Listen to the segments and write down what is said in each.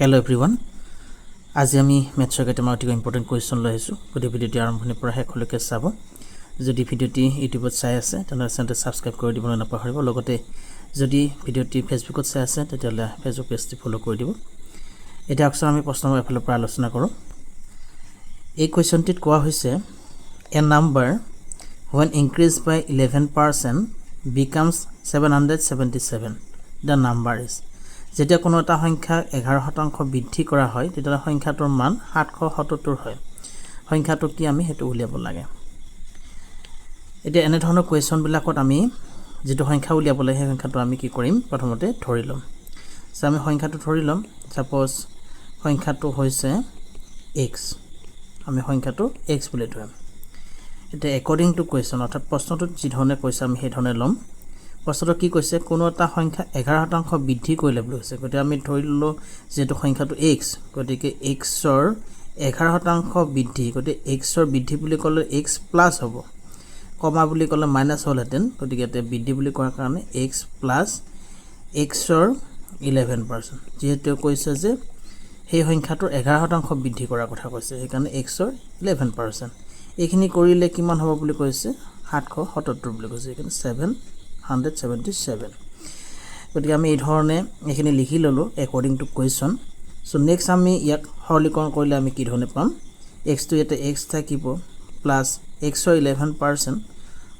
Hello everyone. আজি আমি মেথছৰ কেইটামান অতি ইম্পৰ্টেণ্ট কুৱেশ্যন লৈ আহিছোঁ গোটেই ভিডিঅ'টি আৰম্ভণিৰ পৰা শেষলৈকে চাব যদি ভিডিঅ'টি ইউটিউবত চাই আছে তেন্তে চেনেলটো ছাবস্ক্ৰাইব কৰি দিবলৈ নাপাহৰিব লগতে যদি ভিডিঅ'টি ফেচবুকত চাই আছে তেতিয়াহ'লে ফেচবুক পেজটি ফ'ল' কৰি দিব এতিয়া অকচোন আমি প্ৰশ্নবোৰ এফালৰ পৰা আলোচনা কৰোঁ এই কুৱেশ্যনটিত কোৱা হৈছে a number when increased by 11% becomes 777 the number is যেতিয়া কোনো এটা সংখ্যা 11% বৃদ্ধি কৰা হয় তেতিয়া সংখ্যাটোৰ মান 777 হয় সংখ্যাটো কি আমি হেতু উলিয়াব লাগে এতিয়া এনে ধৰণৰ কোৱেশ্যন বিলাকত আমি যেটো সংখ্যা উলিয়াব লাগে সেই সংখ্যাটো আমি কি কৰিম প্ৰথমতে ধৰি লম সো আমি সংখ্যাটো ধৰি লম সাপোজ সংখ্যাটো হৈছে x আমি সংখ্যাটো x বুলি ধৰিম এটা according to question অৰ্থাৎ প্ৰশ্নটোত যি ধৰণে কৈছে আমি সেই ধৰণে লম প্ৰশ্নটো কি কৈছে কোনো এটা সংখ্যা 11% বৃদ্ধি কৰিলে বুলি কৈছে গতিকে আমি ধৰি ললো যেটো সংখ্যাটো x গতিকে x ৰ 11% বৃদ্ধি গতিকে x ৰ বৃদ্ধি বুলি ক'লে x প্লাস হ'ব কমা বুলি ক'লে মাইনাস হ'লহেতেন গতিকে এতে বৃদ্ধি বুলি কোৱাৰ কাৰণে x প্লাস x ৰ 11% যেহেতু কৈছে যে সেই সংখ্যাটোৰ 11% বৃদ্ধি কৰাৰ কথা কৈছে সেইকাৰণে x ৰ 11% এইখিনি কৰিলে কিমান হ'ব বুলি কৈছে 777 বুলি কৈছে এইখিনি 777 গতিকে আমি এই ধৰণে এইখিনি লিখি ললো according to question so next আমি ইয়াক সৰলীকৰণ কৰিলে আমি কি ধৰণে পাম x টো এটা x থাকিব প্লাস x ৰ 11%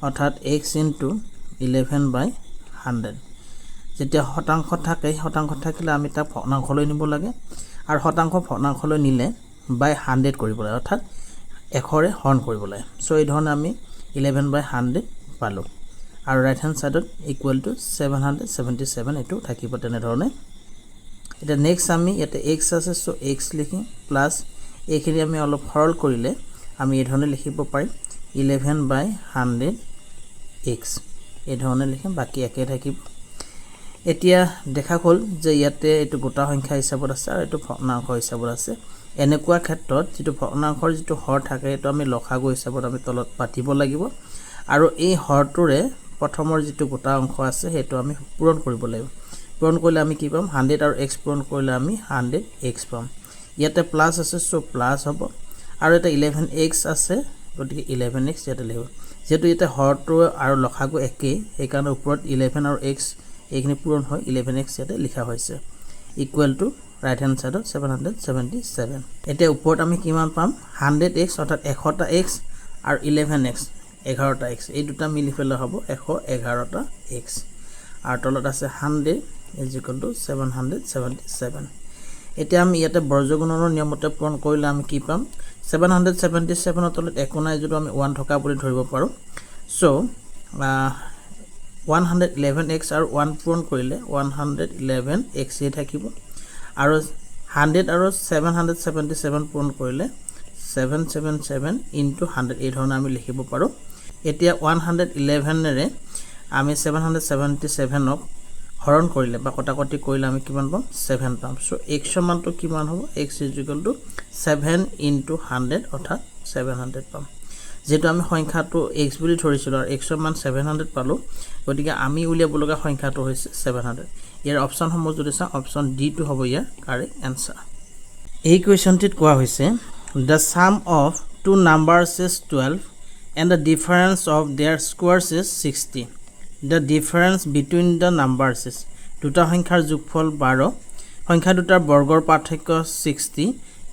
অৰ্থাৎ x into 11/100 যেতিয়া শতাংশ থাকে শতাংশ থাকিলে আমি তা ভগ্নাংশলৈ নিব লাগে আৰু শতাংশ ভগ্নাংশলৈ নিলে বাই 100 কৰিব লাগে অৰ্থাৎ এশৰে হৰণ কৰিব লাগে সো এই ধৰণে আমি 11/100 পালো আৰু ৰাইট হ্যান্ড সাইডত ইকুৱেল টু 777 এটো থাকিব তেনে ধৰণে এটা নেক্সট আমি ইয়াতে x আছে সো x লিখিম প্লাস এইখিনি আমি অলপ সৰল কৰিলে আমি এই ধৰণে লিখিব পাৰিম 11/100 x এই ধৰণে লিখিম বাকি একে থাকিব এতিয়া দেখা গ'ল যে ইয়াতে এটো গোটা সংখ্যা হিচাপত আছে আৰু এটো ভগ্নাংশ হিচাপত আছে এনেকুৱা ক্ষেত্ৰত যেটো ভগ্নাংশৰ যেটো হৰ থাকে এটো আমি লসাগু হিচাপত আমি তলত পাতিব লাগিব আৰু এই হৰটোৰে প্ৰথমৰ যেটো গোটা অংশ আছে হেতু আমি পূৰণ কৰিব লাগিব পূৰণ কৰিলে আমি কি পাম 100 আৰু x পূৰণ কৰিলে আমি 100x পাম ইয়াতে প্লাস আছে সো প্লাস হ'ব আৰু এটা 11x আছে গতিকে 11x ইয়াতে লিখিব যেটো ইয়াতে হৰটো আৰু লসাগু একে এই কাৰণে ওপৰত 11 আৰু x এইখিনি পূৰণ হয় 11x ইয়াতে লিখা হৈছে ইকুৱেল টু ৰাইট হ্যান্ড সাইডত 777 এতিয়া ওপৰত আমি কিমান পাম 100x অৰ্থাৎ 100টা x আৰু 11x 11টা x এই দুটা মিলি ফেলে হ'ব 111টা x আৰু তলত আছে 100 777 এতিয়া আমি ইয়াতে বৰ্গগুণনৰ নিয়মতে পূৰণ কৰিলে আমি কি পাম 777 তলত একো নাই যদি আমি 1 থকা বুলি ধৰিব পাৰো সো 111x আৰু 1 পূৰণ কৰিলে 111x এ থাকিব আৰু 100 আৰু 777 পূৰণ কৰিলে 777 into 100 এই ধৰণে আমি লিখিব পাৰো এতিয়া 111 ৰে আমি 777 ক হৰণ কৰিলে বা কটাকটি কৰিলে আমি কিমান পাম 7 পাম সো x ৰ মানটো কিমান হ'ব x = 7 into 100 অৰ্থাৎ 700 পাম যেটো আমি সংখ্যাটো x বুলি ধৰিছিল আৰু x ৰ মান 700 পালো গতিকে আমি উলিয়াব লগা সংখ্যাটো হৈছে 700 ইয়াৰ অপচন সমূহ যদি চাও অপচন ডি টো হ'ব ইয়াৰ কাৰেক্ট আনসাৰ এই কোৱেশ্যনটিত কোৱা হৈছে the sum of two numbers is 12 and the difference of their squares is 60 the difference between the numbers is দুটা সংখ্যাৰ যোগফল 12 সংখ্যা দুটাৰ বৰ্গৰ পাৰ্থক্য 60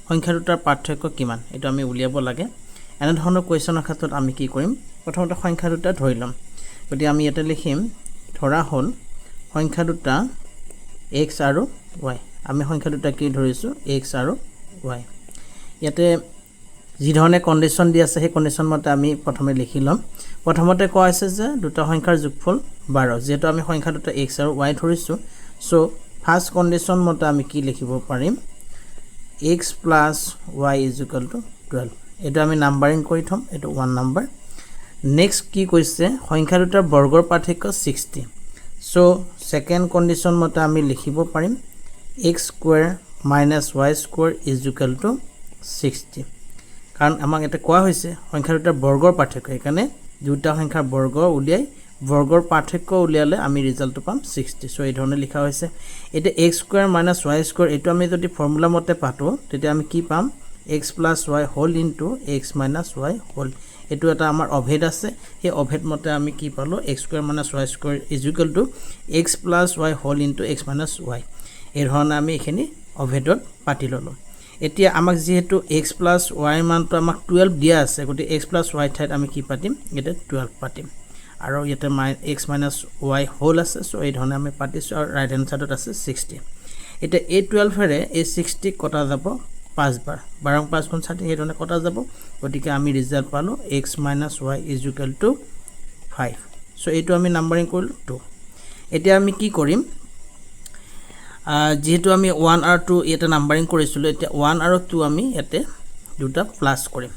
সংখ্যা দুটাৰ পাৰ্থক্য কিমান এটো আমি উলিয়াব লাগে এনে ধৰণৰ কোৱেশ্যনৰ ক্ষেত্ৰত আমি কি কৰিম প্ৰথমতে সংখ্যা দুটা ধৰি লম গতি আমি এটা লিখিম ধৰা হল সংখ্যা দুটা x আৰু y আমি সংখ্যা দুটা কি ধৰিছো x আৰু y ইয়াতে যি ধৰণে কন্ডিশন দি আছে সেই কন্ডিশন মতে আমি প্ৰথমে লিখি লম প্ৰথমতে কোৱা আছে যে দুটা সংখ্যাৰ যোগফল 12 যেটো আমি সংখ্যা দুটা x আৰু y ধৰিছো সো ফাৰ্স্ট কন্ডিশন মতে আমি কি লিখিব পাৰিম x + y = 12 এটো আমি নাম্বাৰিং কৰি থম এটো 1 নাম্বাৰ নেক্সট কি কৈছে সংখ্যা দুটাৰ বৰ্গৰ পাৰ্থক্য 60 সো সেকেন্ড কন্ডিশন মতে আমি লিখিব পাৰিম x² - y² = 60 কাৰণ আমাক এটা কোৱা হৈছে সংখ্যা দুটাৰ বৰ্গৰ পাৰ্থক্য এখানে দুটা সংখ্যাৰ বৰ্গ উলিয়াই বৰ্গৰ পাৰ্থক্য উলিয়ালে আমি ৰিজাল্টটো পাম 60 সো এই ধৰণে লিখা হৈছে এতিয়া x square minus y square এটো আমি যদি ফৰ্মুলা মতে পাতো তেতিয়া আমি কি পাম x plus y whole into x minus y whole এটো এটা আমাৰ অভেদ আছে এই অভেদ মতে আমি কি পালো x square minus y square is equal to x plus y whole into x minus y এই ধৰণে আমি এখিনি অভেদত পাতি ললো এতিয়া আমাক যেহেতু x plus y মানটো আমাক 12 দিয়া আছে গতি x plus y ঠাইত আমি কি পাতিম এটা 12 পাতিম আৰু ইয়াতে x minus y হোল আছে সো এই ধৰণে আমি পাতিছো আৰু ৰাইট হ্যান্ড সাইডত আছে 60 এটা এই 12 এৰে এই 60 কটা যাব 5 বাৰ 12 5 গুণ 60 এই ধৰণে কটা যাব গতিকে আমি ৰিজাল্ট পালো x minus y is equal to 5 so এইটো আমি নাম্বাৰিং কৰিলো 2 এতিয়া আমি কি কৰিম যেহেতু আমি 1 আৰু 2 এটা নাম্বাৰিং কৰিছিলো এতিয়া 1 আৰু 2 আমি ইয়াতে দুটা প্লাস কৰিম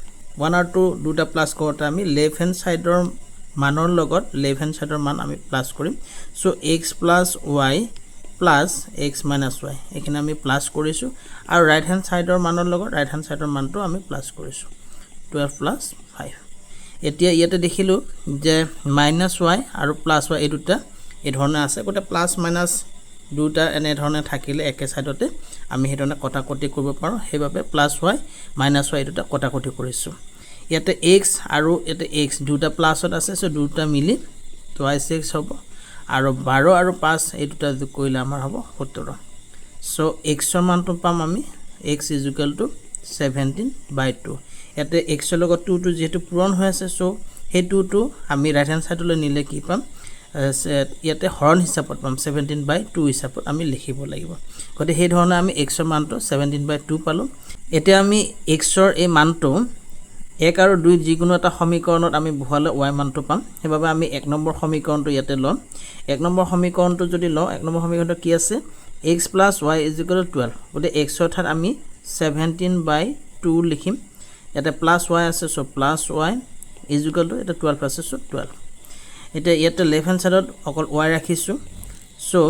1 আৰু 2 দুটা প্লাস কৰোতে আমি লেফট হ্যান্ড সাইডৰ মানৰ লগত লেফট হ্যান্ড সাইডৰ মান আমি প্লাস কৰিম so x plus y plus x minus y এখানে আমি প্লাস কৰিছো আৰু ৰাইট হ্যান্ড সাইডৰ মানৰ লগত ৰাইট হ্যান্ড সাইডৰ মানটো আমি প্লাস কৰিছো 12 plus 5 এতিয়া ইয়াতে দেখিলো যে minus y আৰু plus y এই দুটা এই ধৰণে আছে কোটা প্লাস মাইনাস দুটা এনে ধৰণে থাকিলে একে সাইডতে আমি হেতনে কটাকটি কৰিব পাৰো হেবাবে প্লাস y minus y দুটা কটাকটি কৰিছো ইয়াতে x আৰু ইয়াতে x দুটা প্লাসত আছে সো দুটা মিলি twice x হ'ব আৰু 12 আৰু 5 এই দুটা যোগ কৰিলে আমাৰ হ'ব 17 সো x ৰ মানটো পাম আমি x is equal to 17/2 ইয়াতে x ৰ লগত 2 টো যেহেতু পূৰণ হৈ আছে সো হে 2 টো আমি ৰাইট হ্যান্ড সাইডলৈ নিলে কি পাম ইয়াতে হৰণ হিচাপত পাম 17/2 হিচাপত আমি লিখিব লাগিব গতে হে ধৰণে আমি x ৰ মানটো 17/2 পালো এতিয়া আমি x ৰ এই মানটো 1 আৰু 2 যিকোনো এটা সমীকৰণত আমি বহালে y মানটো পাম হেবাবে আমি 1 নম্বৰ সমীকৰণটো ইয়াতে লম 1 নম্বৰ সমীকৰণটো যদি লও 1 নম্বৰ সমীকৰণটো কি আছে x plus y is equal to 12 গতে x ৰ ঠাইত আমি 17/2 লিখিম ইয়াতে প্লাস y আছে so plus y is equal to এটা 12 আছে সো 12 এটা ইয়াতে লেফট হ্যান্ড সাইডত অকল y ৰাখিছো সো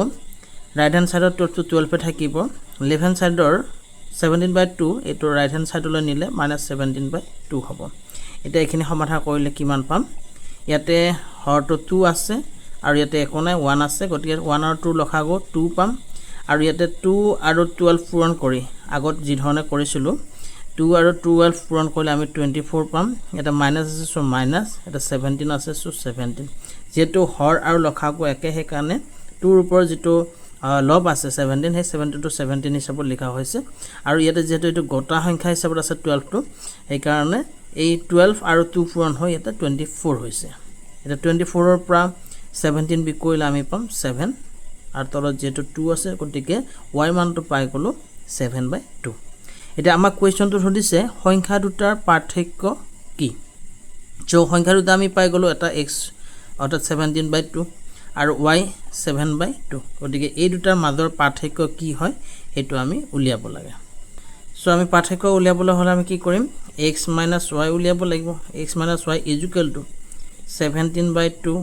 ৰাইট হ্যান্ড সাইডত 12 এ থাকিব লেফট হ্যান্ড সাইডৰ 17/2 এটো রাইট হ্যান্ড সাইডলৈ নিলে -17/2 হ'ব এটা এখিনি সমাধান কৰিলে কিমান পাম ইয়াতে হৰটো 2 আছে আৰু ইয়াতে একো নাই 1 আছে গতিকে 1 আৰু 2 লখাগো 2 পাম আৰু ইয়াতে 2 আৰু 12 পূৰণ কৰি আগত যি ধৰণে কৰিছিলো 2 আৰু 12 পূৰণ কৰিলে আমি 24 পাম এটা মাইনাস আছে সো মাইনাস এটা 17 আছে সো 17 যেটো হৰ আৰু লখাগো একে হে কাৰণে 2 ৰ ওপৰ যেটো লব আছে 17 হে 17 to 17 হিচাপত লিখা হৈছে আৰু ইয়াতে যেটো এটো গটা সংখ্যা হিচাপত আছে 12 টো এই কাৰণে এই 12 আৰু 2 পূৰণ হৈ এটা 24 হৈছে এটা 24 ৰ পৰা 17 বি কৰিলে আমি পাম 7 আৰু তলত যেটো 2 আছে গতিকে y মানটো পাই গলো 7/2 এটা আমাক কোৱেশ্চনটো সুধিছে সংখ্যা দুটাৰ পাৰ্থক্য কি जो সংখ্যা দুটা আমি পাই গলো এটা x অৰ্থাৎ 17/2 আৰু y 7/2 গতিকে এই দুটাৰ মাজৰ পাৰ্থক্য কি হয় হেতু আমি উলিয়াব লাগে সো আমি পাৰ্থক্য উলিয়াবলৈ হলে আমি কি কৰিম x minus y উলিয়াব লাগিব x minus y is equal to 17/2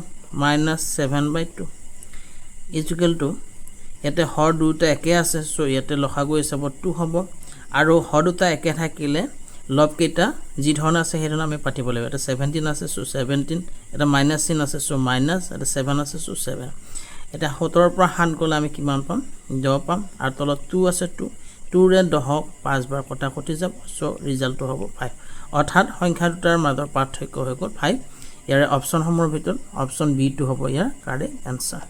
minus 7/2 is equal to ইয়াতে হৰ দুটা একে আছে সো ইয়াতে লখাগু হিচাপত 2 হ'ব আৰু হৰ দুটা একে থাকিলে লব কেটা যি ধৰণ আছে হেৰণ আমি পাতিব লাগিব এটা 17 আছে সো 17 এটা মাইনাস চিন আছে সো মাইনাস এটা 7 আছে সো 7 এটা 17 ৰ পৰা হান গলে আমি কিমান পাম 10 পাম আৰু তলত 2 আছে 2 ৰে 10 5 বাৰ কটা কটি যাব সো ৰিজাল্টটো হ'ব 5 অৰ্থাৎ সংখ্যা দুটাৰ মাজৰ পাৰ্থক্য হৈ গ'ল 5 ইয়াৰ অপচন সমূহৰ ভিতৰত অপচন বি টো হ'ব ইয়াৰ কাৰেক্ট আনসাৰ